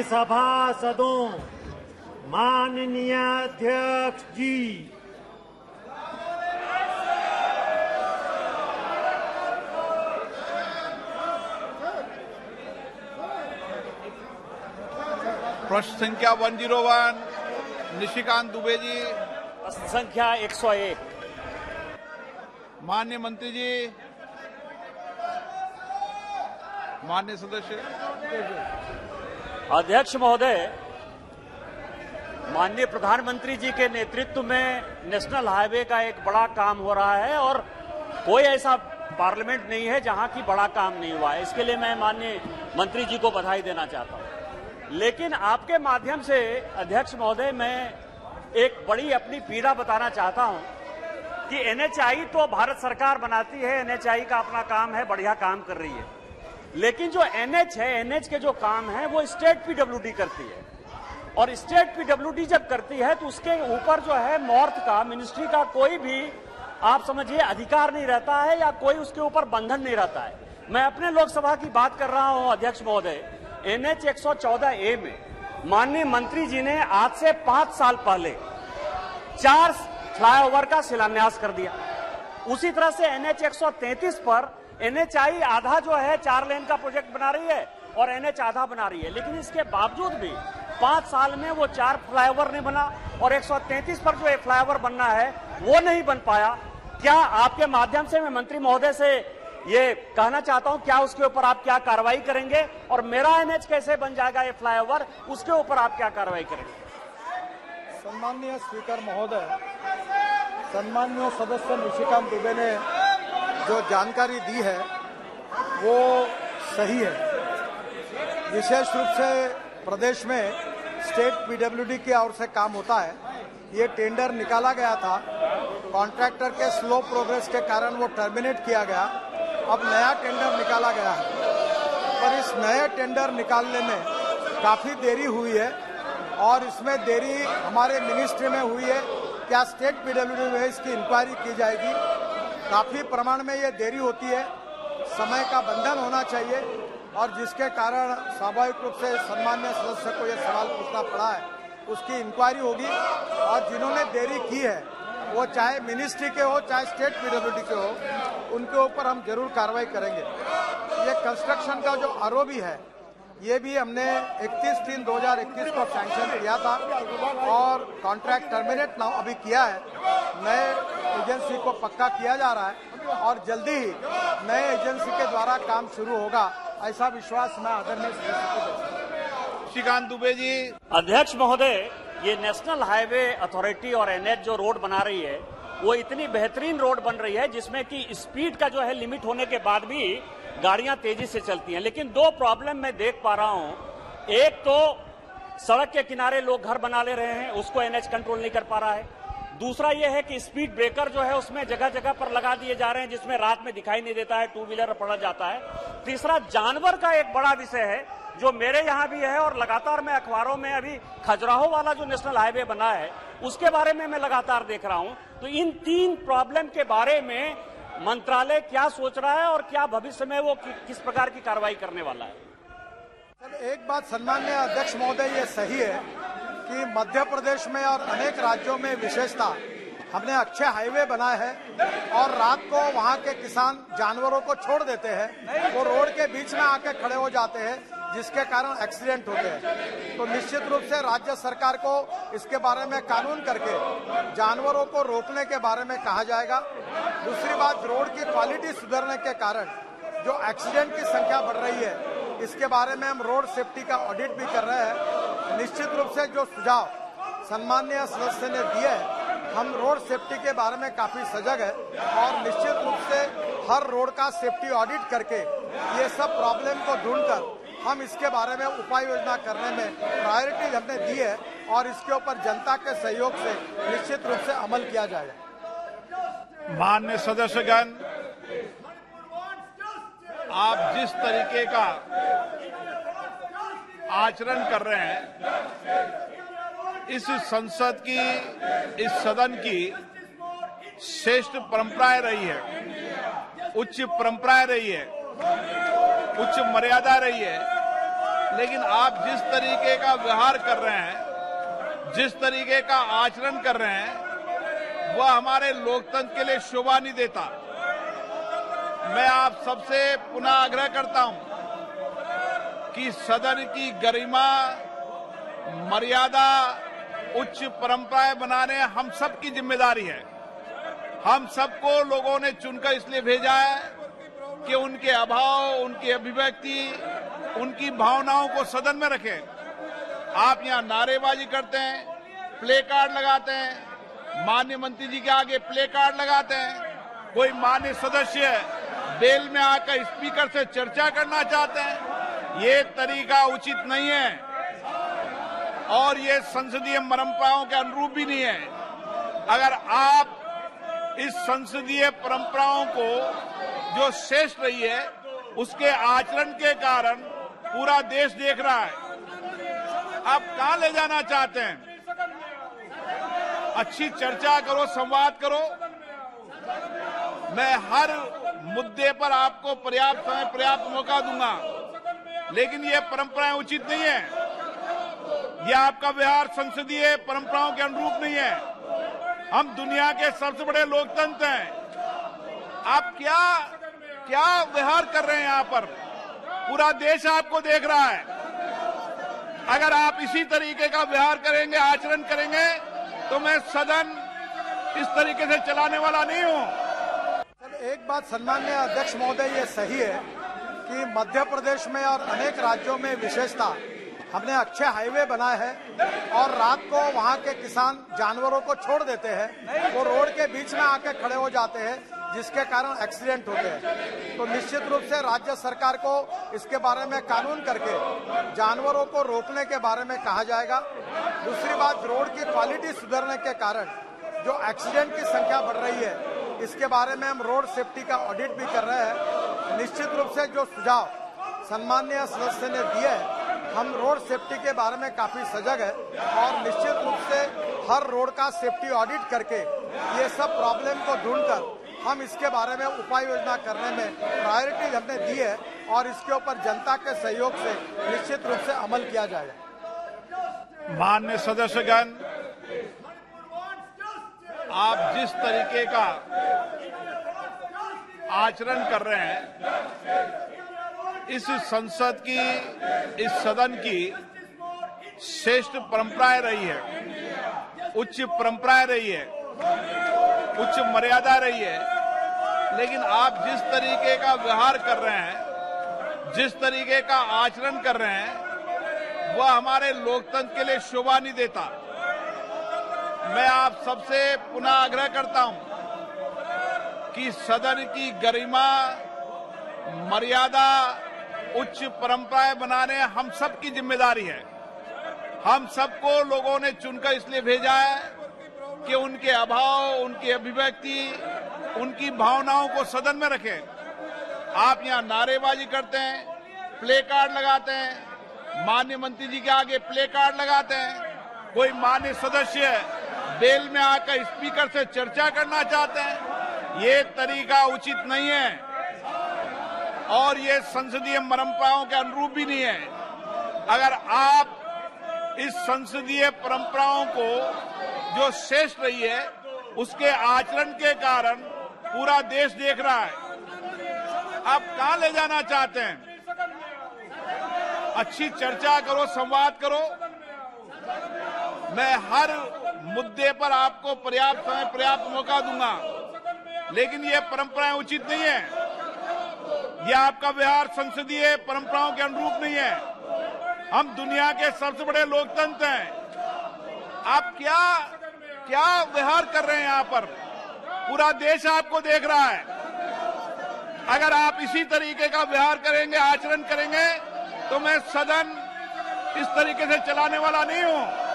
सभासदों, माननीय अध्यक्ष जी, प्रश्न संख्या 101 निशिकांत दुबे जी। प्रश्न संख्या 101। माननीय मंत्री जी, माननीय सदस्य। अध्यक्ष महोदय, माननीय प्रधानमंत्री जी के नेतृत्व में नेशनल हाईवे का एक बड़ा काम हो रहा है और कोई ऐसा पार्लियामेंट नहीं है जहां की बड़ा काम नहीं हुआ है। इसके लिए मैं माननीय मंत्री जी को बधाई देना चाहता हूं। लेकिन आपके माध्यम से अध्यक्ष महोदय, मैं एक बड़ी अपनी पीड़ा बताना चाहता हूं कि एनएचआई तो भारत सरकार बनाती है, एनएचआई का अपना काम है, बढ़िया काम कर रही है। लेकिन जो एनएच है, एनएच के जो काम है वो स्टेट पीडब्ल्यूडी करती है और स्टेट पीडब्ल्यूडी जब करती है तो उसके ऊपर जो है मॉर्थ का, मिनिस्ट्री का कोई भी आप समझिए अधिकार नहीं रहता है या कोई उसके ऊपर बंधन नहीं रहता है। मैं अपने लोकसभा की बात कर रहा हूं अध्यक्ष महोदय। एनएच 114A में माननीय मंत्री जी ने आज से 5 साल पहले 4 फ्लाईओवर का शिलान्यास कर दिया। उसी तरह से एनएच 133 पर एनएचआई आधा जो है 4 लेन का प्रोजेक्ट बना रही है और एनएच आधा बना रही है, लेकिन इसके बावजूद भी 5 साल में वो 4 फ्लाईओवर नहीं बना और 133 पर जो एक फ्लाईओवर बनना है वो नहीं बन पाया। क्या आपके माध्यम से मैं मंत्री महोदय से ये कहना चाहता हूं, क्या उसके ऊपर आप क्या कार्रवाई करेंगे और मेरा एनएच कैसे बन जाएगा ये फ्लाईओवर, उसके ऊपर आप क्या कार्रवाई करेंगे? सम्माननीय स्पीकर महोदय, सम्माननीय सदस्य निशिकांत दुबे ने जो जानकारी दी है वो सही है। विशेष रूप से प्रदेश में स्टेट पीडब्ल्यूडी की ओर से काम होता है। ये टेंडर निकाला गया था, कॉन्ट्रैक्टर के स्लो प्रोग्रेस के कारण वो टर्मिनेट किया गया। अब नया टेंडर निकाला गया है, पर इस नए टेंडर निकालने में काफ़ी देरी हुई है और इसमें देरी हमारे मिनिस्ट्री में हुई है। क्या स्टेट पीडब्ल्यूडी में इसकी इंक्वायरी की जाएगी? काफ़ी प्रमाण में ये देरी होती है, समय का बंधन होना चाहिए और जिसके कारण स्वाभाविक रूप से सम्मान्य सदस्य को ये सवाल पूछना पड़ा है। उसकी इंक्वायरी होगी और जिन्होंने देरी की है वो चाहे मिनिस्ट्री के हो चाहे स्टेट पीडब्ल्यूडी के हो, उनके ऊपर हम जरूर कार्रवाई करेंगे। ये कंस्ट्रक्शन का जो आरओबी है ये भी हमने 31/3/2021 को सैंक्शन किया था और कॉन्ट्रैक्ट टर्मिनेट अभी किया है। नए एजेंसी को पक्का किया जा रहा है और जल्दी ही नए एजेंसी के द्वारा काम शुरू होगा, ऐसा विश्वास मैं आदरणीय सदस्य को देता हूं। निशिकांत दुबे जी। अध्यक्ष महोदय, ये नेशनल हाईवे अथॉरिटी और एनएच जो रोड बना रही है वो इतनी बेहतरीन रोड बन रही है जिसमें कि स्पीड का जो है लिमिट होने के बाद भी गाड़ियां तेजी से चलती हैं। लेकिन 2 प्रॉब्लम मैं देख पा रहा हूं। एक तो सड़क के किनारे लोग घर बना ले रहे हैं, उसको एनएच कंट्रोल नहीं कर पा रहा है। दूसरा ये है कि स्पीड ब्रेकर जो है उसमें जगह जगह पर लगा दिए जा रहे हैं जिसमें रात में दिखाई नहीं देता है, 2 व्हीलर पड़ जाता है। तीसरा, जानवर का एक बड़ा विषय है जो मेरे यहाँ भी है और लगातार मैं अखबारों में अभी खजुराहो वाला जो नेशनल हाईवे बना है उसके बारे में मैं लगातार देख रहा हूं। तो इन 3 प्रॉब्लम के बारे में मंत्रालय क्या सोच रहा है और क्या भविष्य में वो किस प्रकार की कार्रवाई करने वाला है? एक बात सम्माननीय अध्यक्ष महोदय, ये सही है कि मध्य प्रदेश में और अनेक राज्यों में विशेषता हमने अच्छे हाईवे बनाए हैं और रात को वहाँ के किसान जानवरों को छोड़ देते हैं, वो रोड के बीच में आके खड़े हो जाते हैं जिसके कारण एक्सीडेंट होते हैं। तो निश्चित रूप से राज्य सरकार को इसके बारे में कानून करके जानवरों को रोकने के बारे में कहा जाएगा। दूसरी बात, रोड की क्वालिटी सुधरने के कारण जो एक्सीडेंट की संख्या बढ़ रही है इसके बारे में हम रोड सेफ्टी का ऑडिट भी कर रहे हैं। निश्चित रूप से जो सुझाव सम्माननीय सदस्य ने दिए हैं, हम रोड सेफ्टी के बारे में काफी सजग है और निश्चित रूप से हर रोड का सेफ्टी ऑडिट करके ये सब प्रॉब्लम को ढूंढकर हम इसके बारे में उपाय योजना करने में प्रायोरिटी हमने दी है और इसके ऊपर जनता के सहयोग से निश्चित रूप से अमल किया जाएगा। माननीय सदस्यगण, आप जिस तरीके का आचरण कर रहे हैं, इस संसद की, इस सदन की श्रेष्ठ परंपराएं रही है, उच्च परंपराएं रही है, उच्च मर्यादा रही है लेकिन आप जिस तरीके का व्यवहार कर रहे हैं, जिस तरीके का आचरण कर रहे हैं, वह हमारे लोकतंत्र के लिए शोभा नहीं देता। मैं आप सबसे पुनः आग्रह करता हूं कि सदन की गरिमा, मर्यादा, उच्च परंपराएं बनाने हम सबकी जिम्मेदारी है। हम सबको लोगों ने चुनकर इसलिए भेजा है कि उनके अभाव, उनकी अभिव्यक्ति, उनकी भावनाओं को सदन में रखें। आप यहां नारेबाजी करते हैं, प्ले कार्ड लगाते हैं, माननीय मंत्री जी के आगे प्ले कार्ड लगाते हैं। कोई माननीय सदस्य बेल में आकर स्पीकर से चर्चा करना चाहते हैं। ये तरीका उचित नहीं है और ये संसदीय परंपराओं के अनुरूप भी नहीं है। अगर आप इस संसदीय परंपराओं को जो श्रेष्ठ रही है, उसके आचरण के कारण पूरा देश देख रहा है। आप कहां ले जाना चाहते हैं? अच्छी चर्चा करो, संवाद करो। मैं हर मुद्दे पर आपको पर्याप्त समय, पर्याप्त मौका दूंगा, लेकिन ये परंपराएं उचित नहीं है। यह आपका व्यवहार संसदीय परंपराओं के अनुरूप नहीं है। हम दुनिया के सबसे बड़े लोकतंत्र हैं। आप क्या व्यवहार कर रहे हैं यहाँ पर? पूरा देश आपको देख रहा है। अगर आप इसी तरीके का व्यवहार करेंगे, आचरण करेंगे, तो मैं सदन इस तरीके से चलाने वाला नहीं हूं। एक बात सम्माननीय अध्यक्ष महोदय, ये सही है कि मध्य प्रदेश में और अनेक राज्यों में विशेषता हमने अच्छे हाईवे बनाए हैं और रात को वहां के किसान जानवरों को छोड़ देते हैं, वो रोड के बीच में आके खड़े हो जाते हैं, जिसके कारण एक्सीडेंट होते हैं। तो निश्चित रूप से राज्य सरकार को इसके बारे में कानून करके जानवरों को रोकने के बारे में कहा जाएगा। दूसरी बात, रोड की क्वालिटी सुधरने के कारण जो एक्सीडेंट की संख्या बढ़ रही है, इसके बारे में हम रोड सेफ्टी का ऑडिट भी कर रहे हैं। निश्चित रूप से जो सुझाव सम्माननीय सदस्य ने दिए हैं, हम रोड सेफ्टी के बारे में काफी सजग है और निश्चित रूप से हर रोड का सेफ्टी ऑडिट करके ये सब प्रॉब्लम को ढूंढकर हम इसके बारे में उपाय योजना करने में प्रायोरिटी हमने दी है और इसके ऊपर जनता के सहयोग से निश्चित रूप से अमल किया जाएगा। माननीय सदस्यगण, आप जिस तरीके का आचरण कर रहे हैं, इस संसद की, इस सदन की श्रेष्ठ परंपराएं रही है, उच्च परंपराएं रही है, उच्च मर्यादा रही है। लेकिन आप जिस तरीके का व्यवहार कर रहे हैं, जिस तरीके का आचरण कर रहे हैं, वह हमारे लोकतंत्र के लिए शोभा नहीं देता। मैं आप सबसे पुनः आग्रह करता हूं कि सदन की गरिमा, मर्यादा, उच्च परंपराएं बनाने हम सबकी जिम्मेदारी है। हम सबको लोगों ने चुनकर इसलिए भेजा है कि उनके अभाव, उनकी अभिव्यक्ति, उनकी भावनाओं को सदन में रखें। आप यहां नारेबाजी करते हैं, प्ले कार्ड लगाते हैं, माननीय मंत्री जी के आगे प्ले कार्ड लगाते हैं। कोई माननीय सदस्य बेल में आकर स्पीकर से चर्चा करना चाहते हैं। ये तरीका उचित नहीं है और ये संसदीय परंपराओं के अनुरूप भी नहीं है। अगर आप इस संसदीय परंपराओं को जो श्रेष्ठ रही है, उसके आचरण के कारण पूरा देश देख रहा है। आप कहां ले जाना चाहते हैं? अच्छी चर्चा करो, संवाद करो। मैं हर मुद्दे पर आपको पर्याप्त समय, पर्याप्त मौका दूंगा, लेकिन ये परंपराएं उचित नहीं है। यह आपका व्यवहार संसदीय परंपराओं के अनुरूप नहीं है। हम दुनिया के सबसे बड़े लोकतंत्र हैं। आप क्या व्यवहार कर रहे हैं यहाँ पर? पूरा देश आपको देख रहा है। अगर आप इसी तरीके का व्यवहार करेंगे, आचरण करेंगे, तो मैं सदन इस तरीके से चलाने वाला नहीं हूं।